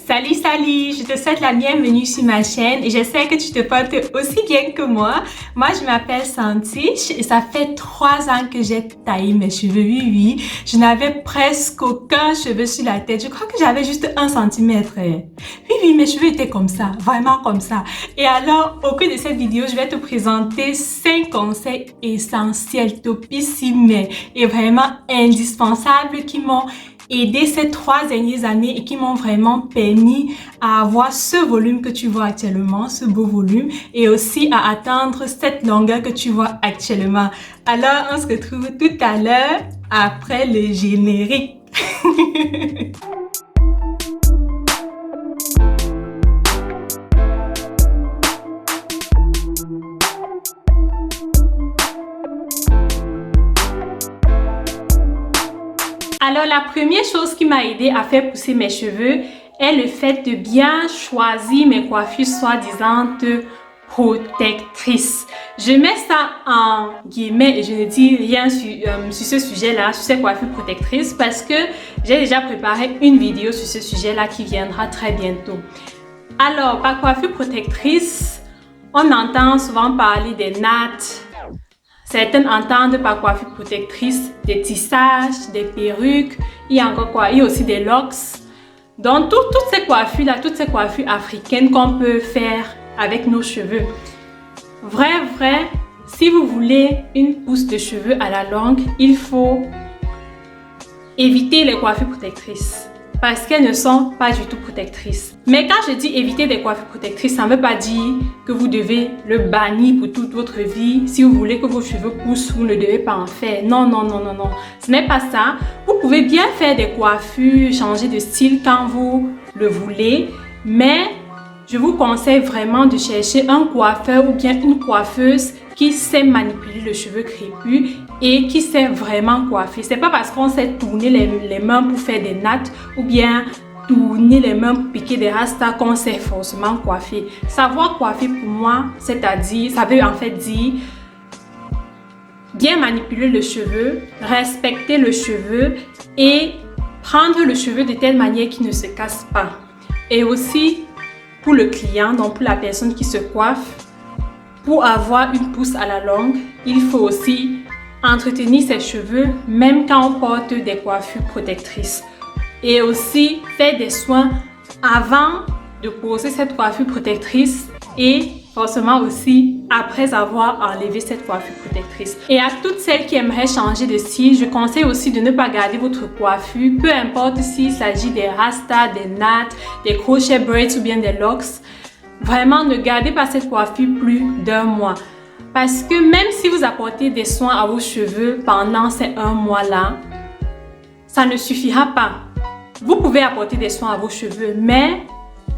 Salut, salut! Je te souhaite la bienvenue sur ma chaîne et j'espère que tu te portes aussi bien que moi. Moi, je m'appelle Santish et ça fait 3 ans que j'ai taillé mes cheveux. Oui. Je n'avais presque aucun cheveu sur la tête. Je crois que j'avais juste 1 centimètre. Oui, mes cheveux étaient comme ça, vraiment comme ça. Et alors, au cours de cette vidéo, je vais te présenter 5 conseils essentiels, topissimes et vraiment indispensables qui m'ont aidé ces 3 dernières années et qui m'ont vraiment permis à avoir ce volume que tu vois actuellement, ce beau volume, et aussi à atteindre cette longueur que tu vois actuellement. Alors, on se retrouve tout à l'heure après le générique. Alors, la première chose qui m'a aidé à faire pousser mes cheveux est le fait de bien choisir mes coiffures soi-disant protectrices. Je mets ça en guillemets et je ne dis rien sur ce sujet-là, sur ces coiffures protectrices, parce que j'ai déjà préparé une vidéo sur ce sujet-là qui viendra très bientôt. Alors, par coiffure protectrice, on entend souvent parler des nattes. Certaines entendent par coiffure protectrice des tissages, des perruques, il y a encore quoi? Il y a aussi des locks. Donc, toutes ces coiffures-là, toutes ces coiffures africaines qu'on peut faire avec nos cheveux. Vrai, si vous voulez une pousse de cheveux à la longue, il faut éviter les coiffures protectrices. Parce qu'elles ne sont pas du tout protectrices. Mais quand je dis éviter des coiffures protectrices, ça ne veut pas dire que vous devez le bannir pour toute votre vie. Si vous voulez que vos cheveux poussent, vous ne devez pas en faire. Non. Ce n'est pas ça. Vous pouvez bien faire des coiffures, changer de style quand vous le voulez. Mais je vous conseille vraiment de chercher un coiffeur ou bien une coiffeuse qui sait manipuler le cheveu crépus et qui sait vraiment coiffer. C'est pas parce qu'on sait tourner les mains pour faire des nattes ou bien tourner les mains pour piquer des rastas qu'on sait forcément coiffer. Savoir coiffer pour moi, c'est-à-dire, ça veut en fait dire bien manipuler le cheveu, respecter le cheveu et prendre le cheveu de telle manière qu'il ne se casse pas. Et aussi pour le client, donc pour la personne qui se coiffe, pour avoir une pousse à la longue, il faut aussi entretenir ses cheveux même quand on porte des coiffures protectrices. Et aussi faire des soins avant de poser cette coiffure protectrice et forcément aussi après avoir enlevé cette coiffure protectrice. Et à toutes celles qui aimeraient changer de style, je conseille aussi de ne pas garder votre coiffure, peu importe s'il s'agit des rastas, des nattes, des crochet braids ou bien des locks. Vraiment, ne gardez pas cette coiffure plus d'1 mois. Parce que même si vous apportez des soins à vos cheveux pendant ces 1 mois-là, ça ne suffira pas. Vous pouvez apporter des soins à vos cheveux, mais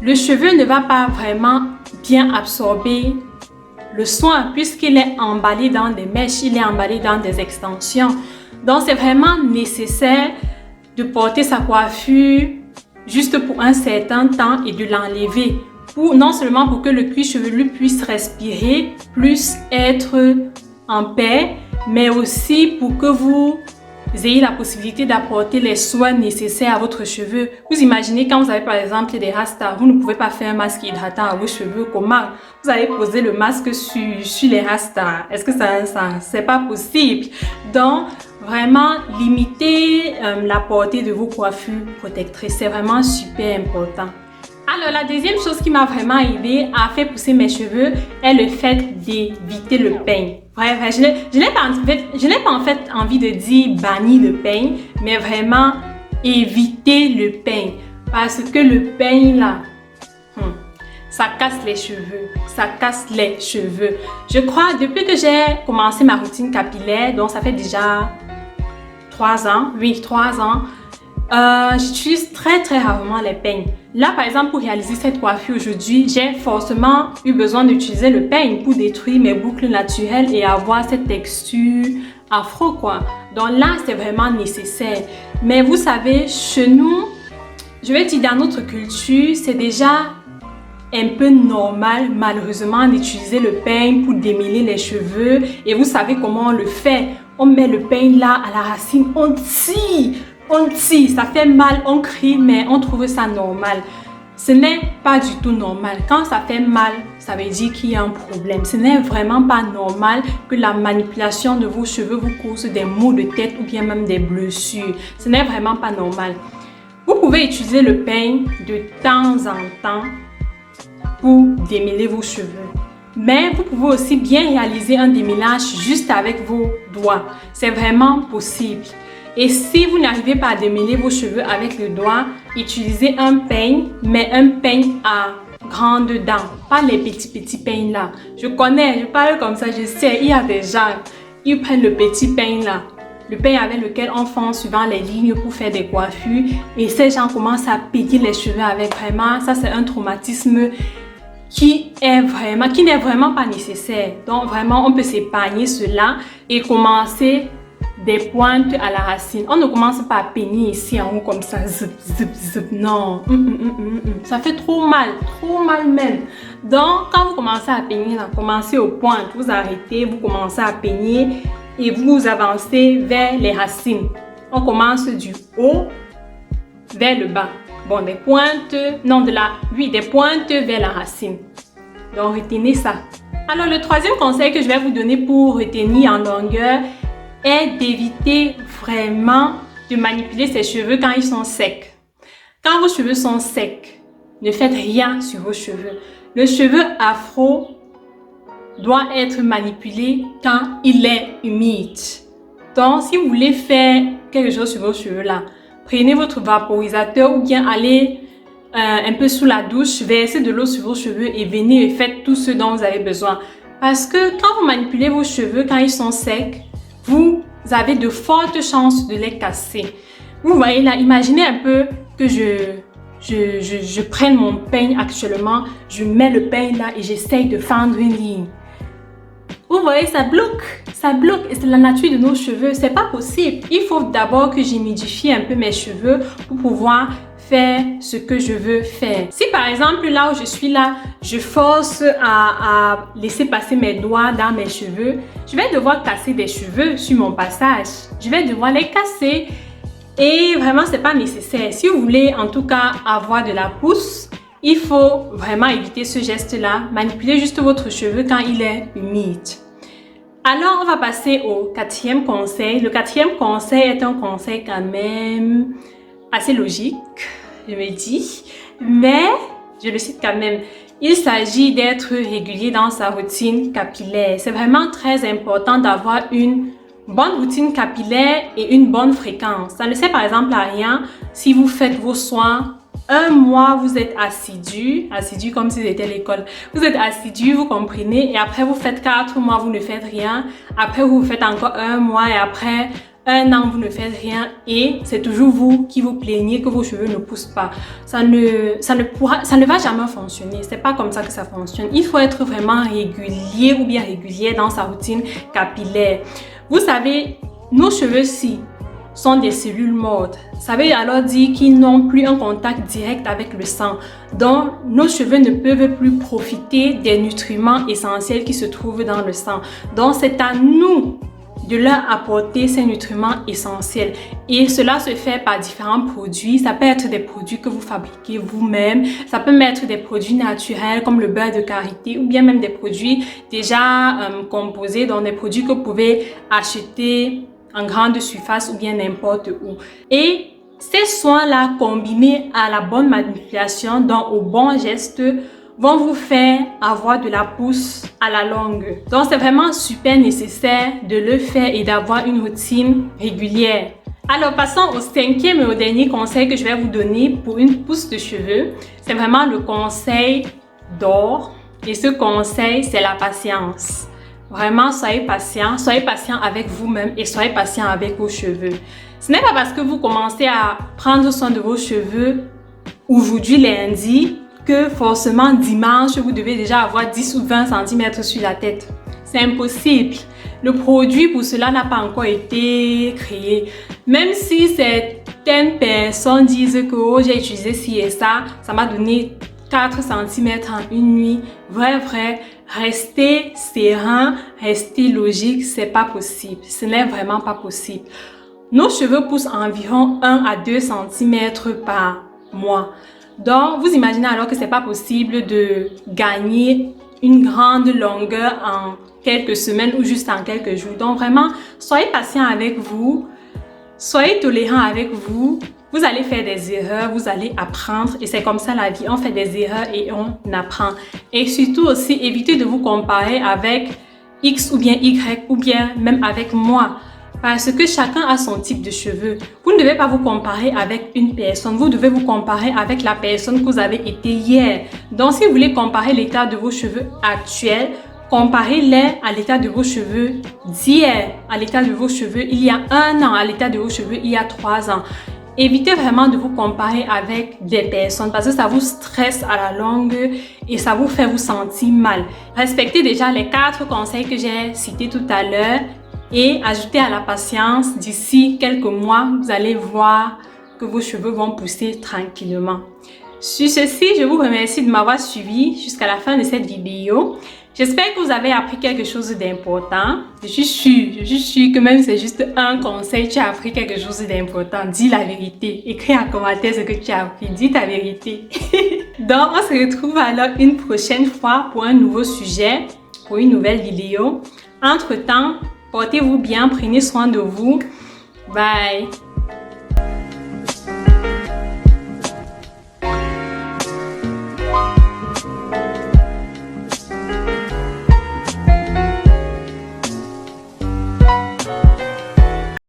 le cheveu ne va pas vraiment bien absorber le soin puisqu'il est emballé dans des mèches, il est emballé dans des extensions. Donc, c'est vraiment nécessaire de porter sa coiffure juste pour un certain temps et de l'enlever. Non seulement pour que le cuir chevelu puisse respirer, puisse être en paix, mais aussi pour que vous ayez la possibilité d'apporter les soins nécessaires à votre cheveu. Vous imaginez quand vous avez par exemple des rastas, vous ne pouvez pas faire un masque hydratant à vos cheveux. Comment vous allez poser le masque sur les rastas? Est-ce que ça c'est pas possible? Donc, vraiment, limitez la portée de vos coiffures protectrices. C'est vraiment super important. Alors, la deuxième chose qui m'a vraiment aidé à faire pousser mes cheveux est le fait d'éviter le peigne. Bref, je n'ai pas en fait envie de dire bannir le peigne, mais vraiment éviter le peigne. Parce que le peigne là, ça casse les cheveux. Ça casse les cheveux. Je crois, depuis que j'ai commencé ma routine capillaire, donc ça fait déjà 3 ans, oui, 3 ans, j'utilise très rarement les peignes. Là, par exemple, pour réaliser cette coiffure aujourd'hui, j'ai forcément eu besoin d'utiliser le peigne pour détruire mes boucles naturelles et avoir cette texture afro, quoi. Donc là, c'est vraiment nécessaire. Mais vous savez, chez nous, je vais dire dans notre culture, c'est déjà un peu normal, malheureusement, d'utiliser le peigne pour démêler les cheveux. Et vous savez comment on le fait. On met le peigne là à la racine, on tire On tire, ça fait mal, on crie, mais on trouve ça normal. Ce n'est pas du tout normal. Quand ça fait mal, ça veut dire qu'il y a un problème. Ce n'est vraiment pas normal que la manipulation de vos cheveux vous cause des maux de tête ou bien même des blessures. Ce n'est vraiment pas normal. Vous pouvez utiliser le peigne de temps en temps pour démêler vos cheveux. Mais vous pouvez aussi bien réaliser un démêlage juste avec vos doigts. C'est vraiment possible. Et si vous n'arrivez pas à démêler vos cheveux avec le doigt, utilisez un peigne, mais un peigne à grandes dents, pas les petits peignes là. Je connais, je parle comme ça, je sais, il y a des gens, ils prennent le petit peigne là, le peigne avec lequel on fend suivant les lignes pour faire des coiffures, et ces gens commencent à peigner les cheveux avec. Vraiment, ça c'est un traumatisme qui n'est vraiment pas nécessaire. Donc vraiment, on peut s'épargner cela et commencer des pointes à la racine. On ne commence pas à peigner ici en haut comme ça, zip, zip, zip, non. Ça fait trop mal même. Donc, quand vous commencez à peigner, là, commencez aux pointes, vous arrêtez, vous commencez à peigner et vous avancez vers les racines. On commence du haut vers le bas. Bon, des pointes, non, des pointes vers la racine. Donc, retenez ça. Alors, le troisième conseil que je vais vous donner pour retenir en longueur est d'éviter vraiment de manipuler ses cheveux quand ils sont secs. Quand vos cheveux sont secs, ne faites rien sur vos cheveux. Le cheveu afro doit être manipulé quand il est humide. Donc, si vous voulez faire quelque chose sur vos cheveux là, prenez votre vaporisateur ou bien allez un peu sous la douche, versez de l'eau sur vos cheveux et venez et faites tout ce dont vous avez besoin. Parce que quand vous manipulez vos cheveux quand ils sont secs, vous avez de fortes chances de les casser. Vous voyez là, imaginez un peu que je prenne mon peigne actuellement, je mets le peigne là et j'essaye de fendre une ligne. Vous voyez, ça bloque et c'est la nature de nos cheveux, c'est pas possible. Il faut d'abord que j'humidifie un peu mes cheveux pour pouvoir faire ce que je veux faire. Si par exemple là où je suis là, je force à laisser passer mes doigts dans mes cheveux, je vais devoir casser des cheveux sur mon passage. Je vais devoir les casser et vraiment c'est pas nécessaire. Si vous voulez en tout cas avoir de la pousse, il faut vraiment éviter ce geste-là. Manipulez juste votre cheveu quand il est humide. Alors, on va passer au quatrième conseil. Le quatrième conseil est un conseil quand même assez logique, je me dis, mais je le cite quand même. Il s'agit d'être régulier dans sa routine capillaire. C'est vraiment très important d'avoir une bonne routine capillaire et une bonne fréquence. Ça ne sert par exemple à rien si vous faites vos soins. Un mois, vous êtes assidu comme si c'était l'école. Vous êtes assidu, vous comprenez, et après vous faites 4 mois, vous ne faites rien. Après, vous faites encore un mois et après 1 an, vous ne faites rien. Et c'est toujours vous qui vous plaignez que vos cheveux ne poussent pas. Ça ne va jamais fonctionner. C'est pas comme ça que ça fonctionne. Il faut être vraiment régulier ou bien régulière dans sa routine capillaire. Vous savez, nos cheveux-ci sont des cellules mortes. Ça veut alors dire qu'ils n'ont plus un contact direct avec le sang. Donc, nos cheveux ne peuvent plus profiter des nutriments essentiels qui se trouvent dans le sang. Donc, c'est à nous de leur apporter ces nutriments essentiels. Et cela se fait par différents produits. Ça peut être des produits que vous fabriquez vous-même. Ça peut être des produits naturels comme le beurre de karité ou bien même des produits déjà composés, donc des produits que vous pouvez acheter en grande surface ou bien n'importe où. Et ces soins-là, combinés à la bonne manipulation, donc au bon geste, vont vous faire avoir de la pousse à la longue. Donc, c'est vraiment super nécessaire de le faire et d'avoir une routine régulière. Alors, passons au cinquième et au dernier conseil que je vais vous donner pour une pousse de cheveux. C'est vraiment le conseil d'or. Et ce conseil, c'est la patience. Vraiment, soyez patient avec vous-même et soyez patient avec vos cheveux. Ce n'est pas parce que vous commencez à prendre soin de vos cheveux aujourd'hui lundi que forcément dimanche, vous devez déjà avoir 10 ou 20 cm sur la tête. C'est impossible. Le produit pour cela n'a pas encore été créé. Même si certaines personnes disent que oh, j'ai utilisé ci et ça m'a donné 4 cm en une nuit. Vrai, restez serein, restez logique, c'est pas possible. Ce n'est vraiment pas possible. nos cheveux poussent environ 1 à 2 cm par mois. Donc, vous imaginez alors que c'est pas possible de gagner une grande longueur en quelques semaines ou juste en quelques jours. Donc, vraiment, soyez patient avec vous, soyez tolérant avec vous. Vous allez faire des erreurs, vous allez apprendre et c'est comme ça la vie. On fait des erreurs et on apprend. Et surtout aussi, évitez de vous comparer avec X ou bien Y ou bien même avec moi. Parce que chacun a son type de cheveux. Vous ne devez pas vous comparer avec une personne. Vous devez vous comparer avec la personne que vous avez été hier. Donc, si vous voulez comparer l'état de vos cheveux actuels, comparez-les à l'état de vos cheveux d'hier, à l'état de vos cheveux il y a 1 an, à l'état de vos cheveux il y a 3 ans. Évitez vraiment de vous comparer avec des personnes parce que ça vous stresse à la longue et ça vous fait vous sentir mal. Respectez déjà les 4 conseils que j'ai cités tout à l'heure et ajoutez à la patience. D'ici quelques mois, vous allez voir que vos cheveux vont pousser tranquillement. Sur ceci, je vous remercie de m'avoir suivi jusqu'à la fin de cette vidéo. J'espère que vous avez appris quelque chose d'important. Je suis sûre que même si c'est juste un conseil, tu as appris quelque chose d'important. Dis la vérité. Écris en commentaire ce que tu as appris. Dis ta vérité. Donc, on se retrouve alors une prochaine fois pour un nouveau sujet, pour une nouvelle vidéo. Entre-temps, portez-vous bien, prenez soin de vous. Bye!